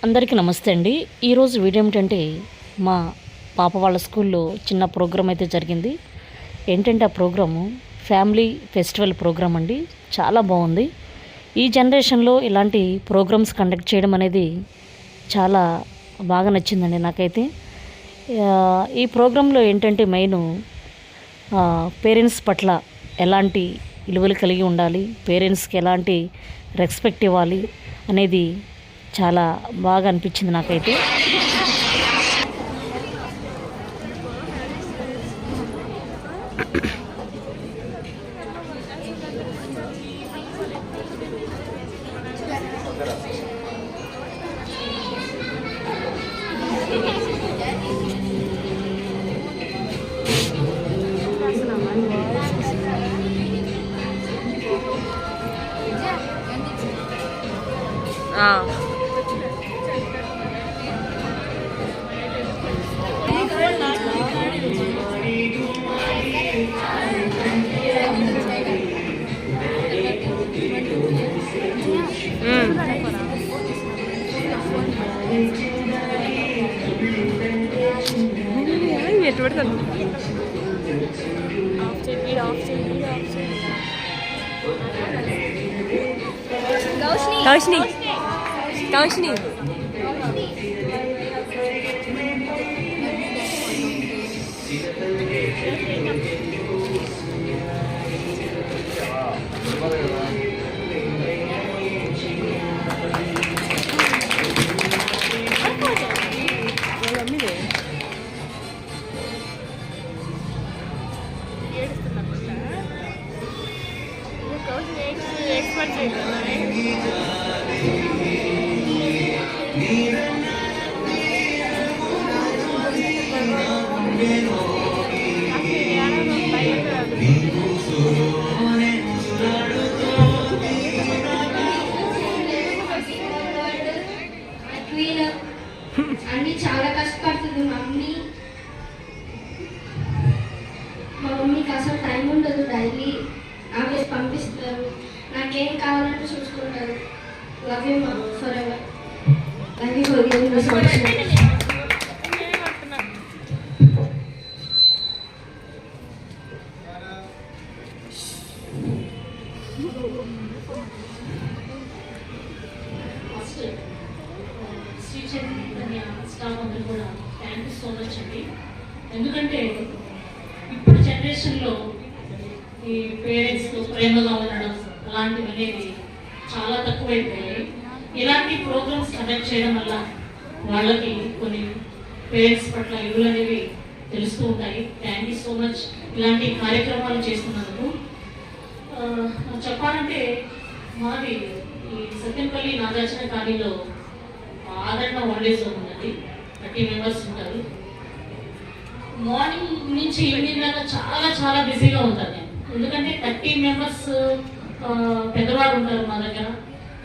అందరికీ నమస్తే అండి. ఈరోజు వీడియో ఏమిటంటే మా పాప వాళ్ళ స్కూల్లో చిన్న ప్రోగ్రాం అయితే జరిగింది. ఏంటంటే ఆ ప్రోగ్రాము ఫ్యామిలీ ఫెస్టివల్ ప్రోగ్రాం అండి. చాలా బాగుంది. ఈ జనరేషన్లో ఇలాంటి ప్రోగ్రామ్స్ కండక్ట్ చేయడం అనేది చాలా బాగా నచ్చిందండి నాకైతే. ఈ ప్రోగ్రాంలో ఏంటంటే మెయిన్ పేరెంట్స్ పట్ల ఎలాంటి విలువలు కలిగి ఉండాలి, పేరెంట్స్కి ఎలాంటి రెస్పెక్ట్ ఇవ్వాలి అనేది చాలా బాగా అనిపించింది నాకైతే. Kaushni. అన్ని చాలా కష్టపడుతుంది మమ్మీ. మా మమ్మీకి అసలు టైం ఉండదు. డైలీ ఆఫీస్ పంపిస్తారు. నాకేం కావాలంటే చూసుకుంటారు. Love you mom forever. Love you for giving this opportunity. Staff అందరూ కూడా థ్యాంక్ యూ సో మచ్ అండి. ఎందుకంటే ఇప్పుడు జనరేషన్లో ఈ పేరెంట్స్తో ప్రేమగా ఉండడం అలాంటివి అనేది చాలా తక్కువైపోయాయి. ఇలాంటి ప్రోగ్రామ్స్ కండక్ట్ చేయడం వల్ల వాళ్ళకి కొన్ని పేరెంట్స్ పట్ల విలువలు అనేవి తెలుస్తూ ఉంటాయి. థ్యాంక్ యూ సో మచ్ ఇలాంటి కార్యక్రమాలు చేస్తున్నందుకు. చెప్పాలంటే మాది ఈ సత్యంపల్లి నాగార్జున కాలనీలో ఆదరణ ఓల్డేజ్ హోమ్ ఉందండి. 30 మెంబర్స్ ఉంటారు. మార్నింగ్ నుంచి ఈవినింగ్ దాకా చాలా చాలా బిజీగా ఉంటాను నేను. ఎందుకంటే 30 మెంబర్స్ పెద్దవాళ్ళు ఉంటారు మా దగ్గర.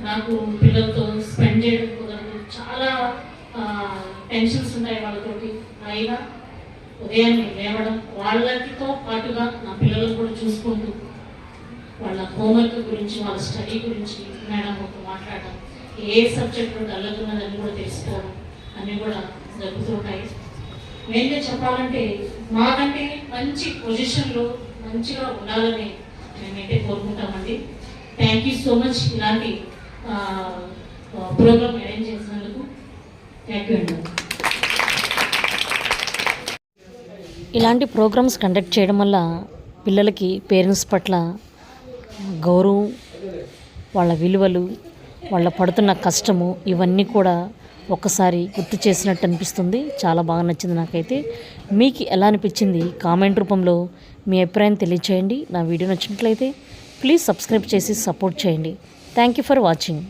నాకు పిల్లలతో స్పెండ్ చేయడం కుదరదు. చాలా టెన్షన్స్ ఉంటాయి వాళ్ళతోటి. అయినా ఉదయాన్నే లేవడం, వాళ్ళతో పాటుగా నా పిల్లలను కూడా చూసుకుంటూ వాళ్ళ హోంవర్క్ గురించి, వాళ్ళ స్టడీ గురించి మేడంతో మాట్లాడడం, ఏ సబ్జెక్టు డల్లుతున్నదని కూడా తెలుసుకోవడం అన్నీ కూడా జరుగుతూ ఉంటాయి. మెయిన్గా చెప్పాలంటే మాకంటే మంచి పొజిషన్లో మంచిగా ఉండాలని మేమైతే కోరుకుంటామండి. థ్యాంక్ యూ సో మచ్ ఇలాంటి ప్రోగ్రామ్ అరేంజ్ చేసినందుకు. థ్యాంక్ యూ అండి. ఇలాంటి ప్రోగ్రామ్స్ కండక్ట్ చేయడం వల్ల పిల్లలకి పేరెంట్స్ పట్ల గౌరవం, వాళ్ళ విలువలు, వాళ్ళ పడుతున్న కష్టము ఇవన్నీ కూడా ఒక్కసారి గుర్తు చేసినట్టు అనిపిస్తుంది. చాలా బాగా నచ్చింది నాకైతే. మీకు ఎలా అనిపించింది కామెంట్ రూపంలో మీ అభిప్రాయం తెలియచేయండి. నా వీడియో నచ్చినట్లయితే ప్లీజ్ సబ్స్క్రైబ్ చేసి సపోర్ట్ చేయండి. Thank you for watching.